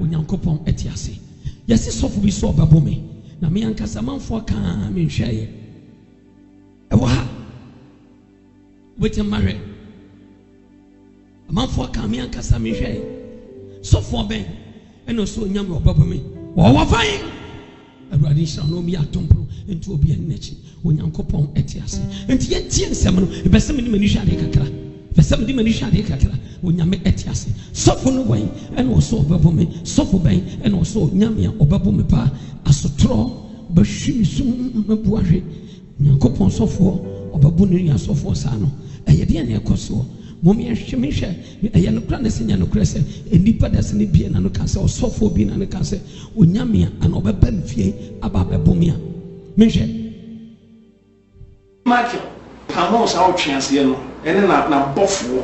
onyankopon etiase yesi sofo bi so obabome na me ankasa manfo ka me nhweye ewo ha wetin mare manfo ka me ankasa me nhweye sofo ben eno so onyam obabome wo fayin awurade nhyira no mi atompro enti obi ennechi onyankopon etiase enti yentie nsem no ebesem ni mani hwade kakra besem ni mani hwade kakra onyame etiase sofo no wen eno oso obabome sofo ben eno oso nyame obabome pa asotro bahwi sum mabuahwe onyankopon sofo obabu ni asofo sa no eyede na ekoso momi ehwemehwe eye no kra na senya no kra se enipa da se ne bie na no ka se osofo bi na no ka se onyame ana obeba mfie aba bebomia mehwe Michael pamo sa otwease no ene na bofo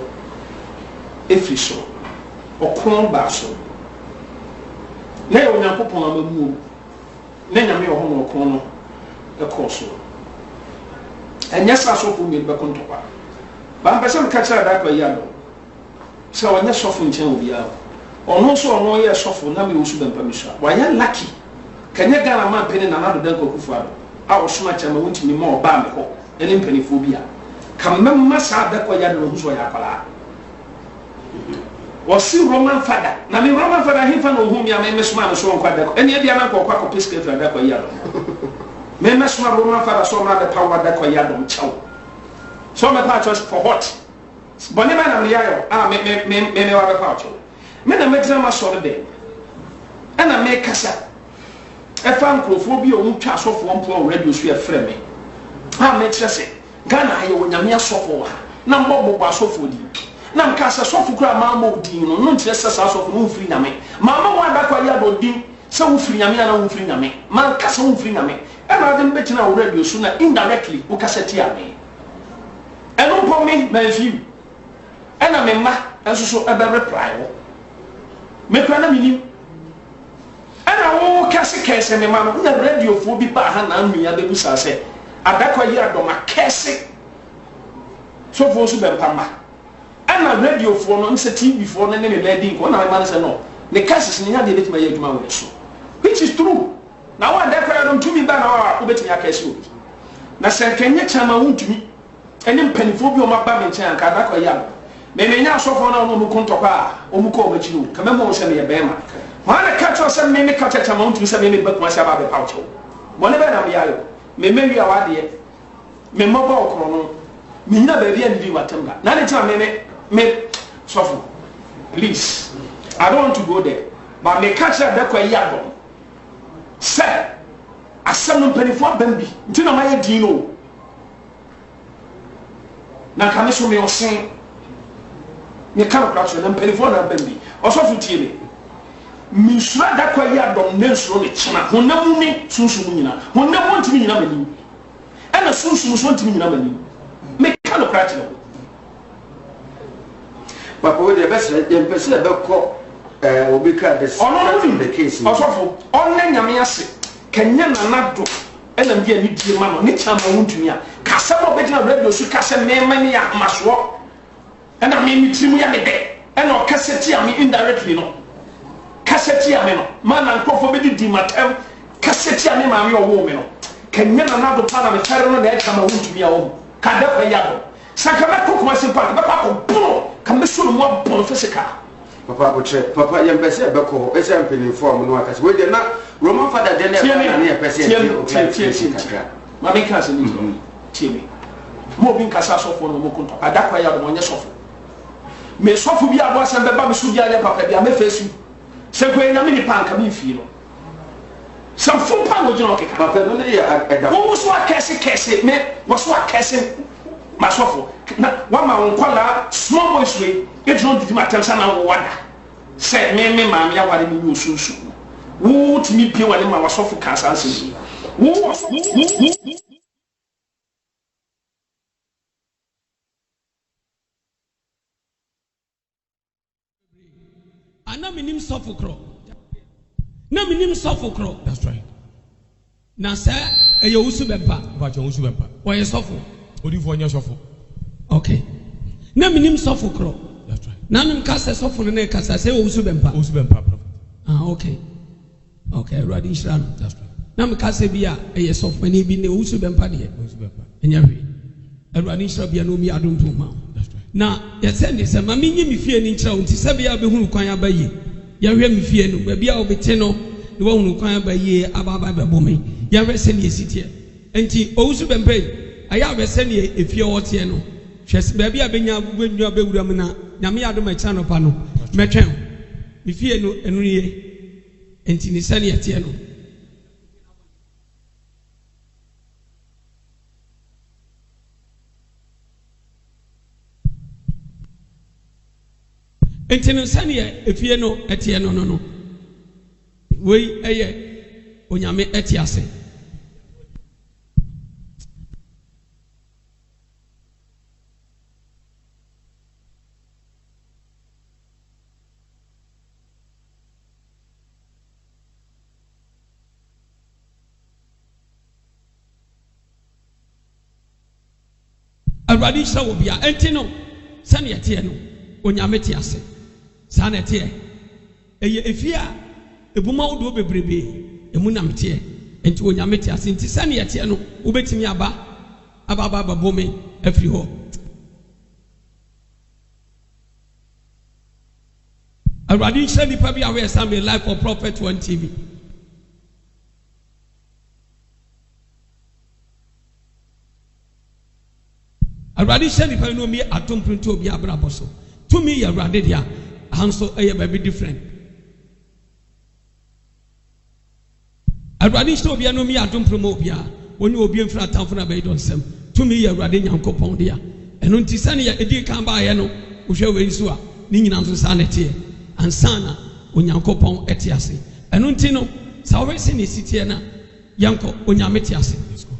efiso okron ba so na onyankopon amamu na nyame ho no okron no ekoso enya sa so fu mi be kontopa ba mpese me kacha da kwa yalo se wanya sofo nchen obi a ono so ono ye sofo na me usu bempa mi sha wanya lucky kanya gana ma pene na nado dan kokufu ado a osuma chama wuntimi ma oba me ho ene mpanifo bi a kamemma sa da kwa yalo no so ya kwala wasi Roman father na me Roman father hifa no hu mi a me mesuma no so nkwa da ene dia na kwa kwa piske fra da kwa yalo me mesuma Roman father so ma da power da kwa yalo mchaw so me pa church for what boni ma na me yayo me wa be pa church me na me drama so de e na me kasa e fa nkrofo bi o mutwa asofo mpo radio so e frɛ me ha me kyerɛ Ghana ayo wonyame asofo ha na mbobbo asofo di na mkasa sofo kura ma mo di no no kyerɛ sɛ asofo no mfiri nyame mama wa da kwa ya do din sɛ wo firi nyame na wo mfiri nyame man kasa wo mfiri nyame e na de betina wo radio so na indirectly wo kasa ti ame eno po me na view ena me ma enso so ebe reply wo me kra na minim ena wo kase me ma no na radio fo bi ba ha na anua be busa se adakwa yi adoma kase so fo so be pamba ena radio fo no nse TV fo no ne me lady ko na ma se no ne kase ne nya de betima ye adwuma wo so which is true na wa adakwa no tumi ba na wa betima kase obi na se kenye chama wuntumi ene mpanifo bi o maba me nchen anka da kwa ya me nya asofo na no mu kontokwa a o mu ko o machiru kama mo se me ye bema ma na ka cho se me ka cha ma untu se me ba kuma se ba be paucho mo ne ba na me yayo me wi awade me moba okro no me nya ba bia ndi watemba na ne cha me sofo please I don't want to go there but me ka cha da kwa ya do se asem no mpanifo bambi nti na ma ye din no na kame so me osen me kan kraso na mpelifo na bambi osofo tie me misura da kwa ya dom ne nsuro ne chena honam ni sunsun nyina honam ntimi nyina mani ana sunsun so ntimi nyina mani me kan kraso no papa we de bese de pese be ko obi ka de the case osofo onne nyame ase kenya na nado ena mbi ani die ma no ne chama wuntumi a kasa mo be gina radio su kasa me mani ya maso ena me mitirimu ya me de ena o kasa ti am indirectly no kasa ti am no man na nkofo be di matem kasa ti am ma me owo me no kenya na nado pa na me fere no na e chama wuntumi a wo ka da kwa ya do saka ba ko kuma simpa ba pa ko buno ka me so no mo bon physical papa papa yam pese be ko e se ampini form no akase we de na Roman father de na na pese tie ma me ka se ni tie me mo bi nkasa sofo no mo konto adakwa ya do mo nye sofo me sofo bi abo asem be ba me su bi anya papa bi a me fesu se ko enya me ni panka me fi no some full pan go jino keka papa no ne ya eda wo so akese me wo so akese ma sofo na wa ma nkwala small boys we e don't do my attention na wo wada se me ma me ya ware me ni osunsu wo timi pie wale ma wa sofo kasa anse wo ana minim sofokro na minim sofokro that's right na sa eye wusu bempa ba cho wusu bempa wo ye sofo odifo nya sofo okay na minim sofokro that's right na nim kasa sofo ne kasa se wusu bempa prophet Okay. Awurade nhyira no. That's right. Na me ka se bia eye sofani bi ne wusu bempa de. Wusu bempa. Enya hwe. Awurade nhyira bia no mi adom to ma. That's right. Na yɛsɛnde sɛ ma menyi me fie ni nkyerɛ wo nti sɛ bia bɛhunu kwan abaye. Yɛhwɛ me fie no ba bia obete no ne wahunu kwan abaye ababa bɛbɔ me. Yɛhwɛ sɛ ne yɛsitie. Enti owusu bempa yi aya hwɛ sɛ ne efie wɔte no. Hwɛ ba bia benya bɛnwa bɛwura mu na nyame adom akyira no pa no. Mɛtwɛn. Me fie no enu ye. Enti ne sɛ ne yɛte no. Enti no sɛ ne efie no ɛte no. Wei ɛyɛ onyame ɛte ase. Awurade hyɛ wɔ bia enti no sɛ ne yɛte no onyame te ase. Saa na ɛte ɛyɛ efie a ebuma wodo bebrebe emu nam te enti onyame te ase enti sɛ ne yɛte no wobɛtimi aba bɛbɔ me afiri hɔ. Awurade hyɛ nipa bi a wɔyɛ Sunday Live for Prophet 1 TV. Awurade hyɛ nipa no mi atomprinto obi abrabɔ so. Tumi yɛ Awurade dia hanso ɛyɛ baby different. Awurade hyɛ obi no mi atompromo obi a woni obi mfra tamfo na bɛyɛ dɔnsɛm. Tumi yɛ Awurade Nyankopɔn dia. Ɛno nti sɛ ne yɛ edi kan ba yɛ no wohwɛ wei so a ne nyina nso saa na ɛteɛ. Ansana Onyankopɔn ɛte ase. Ɛno nti no sɛ wɔbɛsi ne sitie na yɛnkɔ onyame te ase.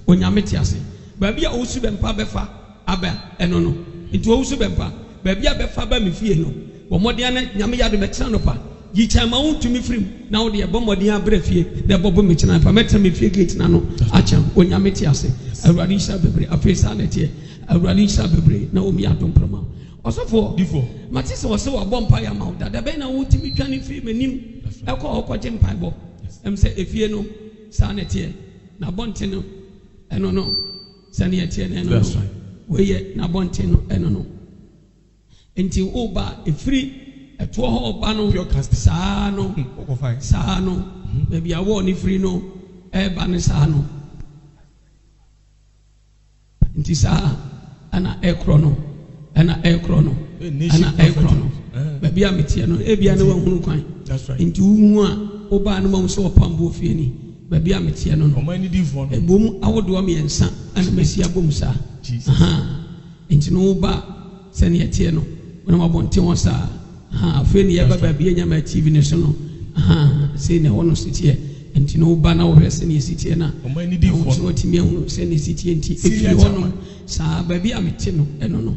Onyame te ase. Baabi a owusu bɛmpa bɛfa aba ɛno no nti owusu bɛmpa baabi a bɛfa ba me fie no wɔ mmɔden na nyame yɛ ade mɛtena no pa yi kyɛn ma wontumi firim na wode ɛbɔ mmɔden abrɛ fie na ɛbɔbɔ me kyena pa mɛtena me fie gate na no akyɛn onyame te ase. Awurade nhyira bebree afei saa na ɛteɛ. Awurade nhyira bebree na omi adom prama ɔsɔfoɔ mate sɛ wɔsɛ wɔabɔ mpa yɛ ama wo dada bɛn na wotumi twane firi m'anim ɛkɔ ɔkɔgye mpaebɔ ɛm sɛ efie no saa na ɛteɛ na abɔnten no ɛno no sɛ ne yɛteɛ no ɛno no weyɛ na abɔnten no ɛno no enti woba efiri ɛtoɔ hɔ ɔba no saa no baabi a wɔɔ ne firi no ɛɛba ne saa no nti saa ɛna ɛkorɔ no baabi a meteɛ no ebia ne wahunu kwan nti wohu a wobaa no mahu sɛ wɔpambɔ fie ni baabi a meteɛ no ɛbom awodoɔ mmiɛnsa ana masi abom saa nti no woba sɛne yɛteɛ no wonam abɔnten wɔ saa afei ne yɛba baabi anyama TV ne so no sei ne ɛhɔ no siteɛ nti no woba na wohwɛ sɛne yɛsiteɛ no a sɛ watumi ahunu sɛne yɛsiteɛ nti ɛfiri hɔ no saa baabi a mete no ɛno no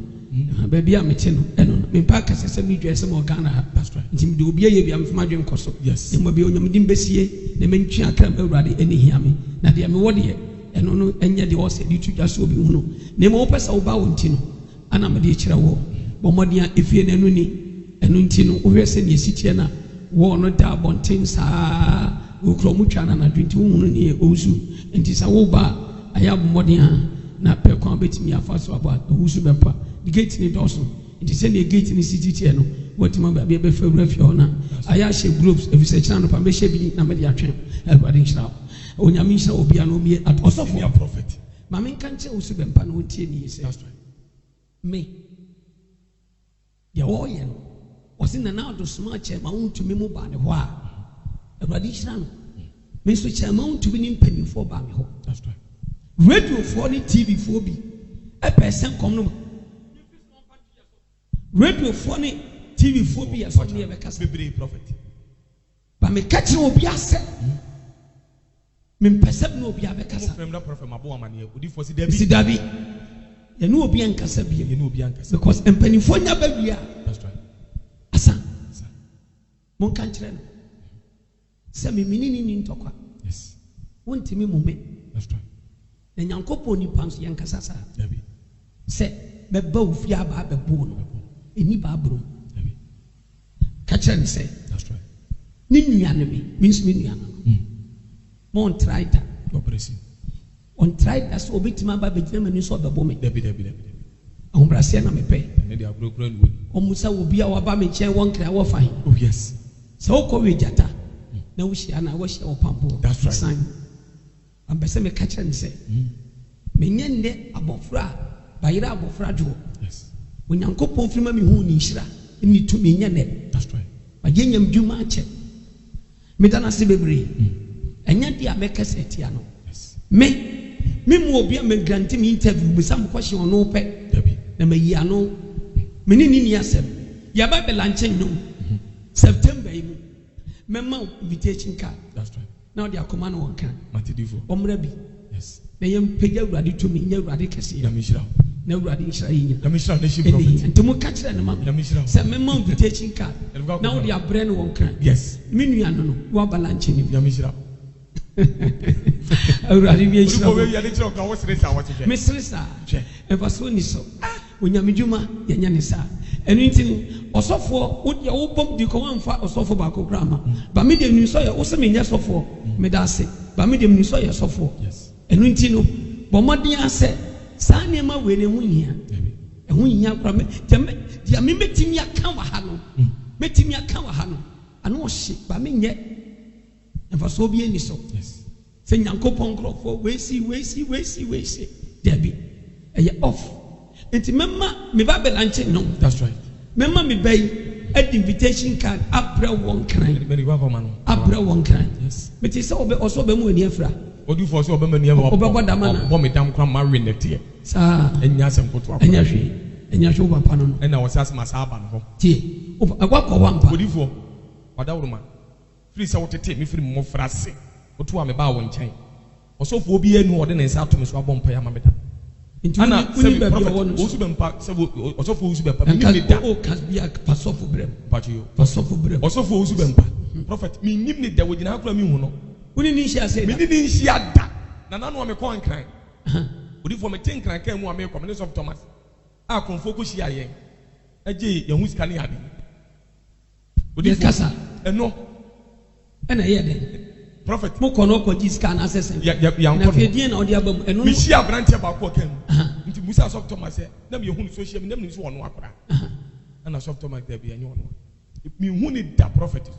baabi a mete no ɛno no mempa kɛsɛ sɛ medwa sɛ ma ɔghana ha nti mede obi ayɛ bia mfoma adwen kɔ so mmɔ bia onyameden bɛsie na mɛntwe akra ma Awurade ɛne hia me na deɛ mewɔ deɛ ɛno no ɛnyɛ deɛ ɔsɛ de tu dwa so obi hu no na mmɔ wopɛ sɛ woba wo nti no ana mede kyerɛ wɔ bɔ mmɔden a ɛfie no ɛno ni ɛno nti no wohwɛ sɛ ne yɛsiteɛ no a wɔɔ no da abɔnten saa wokura mu twa no anadwo nti wohunu ne ɔwusu nti sɛ woba a ayɛ abɔmmɔden a na pɛ kwan bɛtumi afa so aba ɔwusu bɛmpa de gate ne dɔso nti sɛ ne gate ne sititiɛ no wɔtumi baabi bɛfa wura fie hɔ na ayɛ ahyɛ groups ɛfisɛ kyerɛ no pa bɛhyɛ bi na mɛde atwɛn Awurade nhyira onyame nhyira obia no obi ɔsɔfo ma menka nkyerɛ ɔwusu bɛmpa no wɔntie ne yɛ sɛ me deɛ wɔyɛ no ɔse nana adosoma akyɛ ma wontumi mu baa ne hɔ a Awurade nhyira no me nso kyɛ ma wontumi ne mpanimfoɔ baa me hɔ radiofoɔ ne TVfoɔ bi ɛpɛ sɛ nkɔm no radiofoɔ ne TVfoɔ bi yɛ sɛ ne yɛbɛkasa ba meka kyerɛ obi asɛ mempɛ sɛ ne obi abɛkasa si dabi yɛne obi ankasa bia because mpanimfoɔ nya ba wie a asa monka nkyerɛ no sɛ memene ne ntɔkwa wontimi mu me na Nyankopɔn nipa nso yɛnkasa saa sɛ bɛba wo fie aba abɛboo no ɛni baaboro ka kyerɛ ne sɛ ni nuane me means me nuane no mon try that on try that so obitima ba begina mani so obebo me Debi. ahombrase na mepe And they are broken wood. omusa obi a waba me chen won kra wo fan Oh, yes. so ko we jata na wo hia na wo hia wo pampo That's right. sign ambese me ka kire ne se menye nde abofra ba yira abofra jo Yes. onyankopon firima me hu ni hira ni tu me nya ne That's right. ba yenyam dwuma ache me dana se bebre enya dia me kase tia no Yes. me mu obi a me grant me interview me sam question no pe Debi. na me yi ano me ni ni asem ya ba be lanchen no September yi mu me ma invitation card That's right. now they are command one kan Matidifo. omra bi Yes. na yem pegya urade to me nya urade kase Yamishra. na urade nshira yi nya Yamishra nation eni prophet. ntemu ka kire ne ma Yamishra. se me ma invitation card now they are brand one kan Yes. me nua no wa ba lanchen ni Yamishra. urade bi nshira Oruko we ya de kire oka wo sere sa wo tete. me sere sa Che. eba so ni so onyamedwuma yenya ne sa enu nti no osofo wo de wo bom di ko wanfa osofo ba ko krama ba me de nu so ye wo se me nya sofo me da se ba me de nu so ye sofo Yes. enu nti no bo modin ase saa ne ma we ne hu hia Debi. hu hia kra me dia me metimi aka wa ha no metimi aka wa ha no ano o hye ba me nye enfa so bi eni so Yes. se nyankopon krofo we si debi eye off enti memma me ba belanche no That's right. memma me bay ad invitation card abra won kran Many wa man. abra won kran Yes. me ti se oso be mu ani afra Odi for so obema ni e wo. Obebo dama na. Bo me dam kra ma we nete. sa Enya asem koto akwa. enya hwe papa no Na wo sase ma sa aba no. tie agwa ko wampa Odi for. Wada wuruma. Free sa wotete me free mo frase. Oto a me ba wo nkyɛn. Osofo obi anu ode ne nsa ato me so abɔ mpa ya ma meda. enti Ana uni ba bi prophet won osu be mpa se osofo osu be mpa me nka ni da. o kas bia pasofo brem Pacho. pasofo brem Osofo osu be mpa. Prophet me nim ni da wo gina akura mi hu no. uni ni hia se Me da ni ni nhia da. Na nanu a me kɔ nkran. Odi for me tin nkran kan mu a me kɔ me of Thomas. A konfo ko hia yɛn. Agye yɛn hu sika ne ade. Odi Ye kasa. Eno ena ye den prophet mo kono ko ji scan assessment ya na nkɔ. fedie na odi abam eno Me hia branche ba ko kan. Aha. Nti Musa of Thomas na me hu no social me na me so ɔno akora. Na of Thomas da bi enye ɔno. Me hu ni da prophet.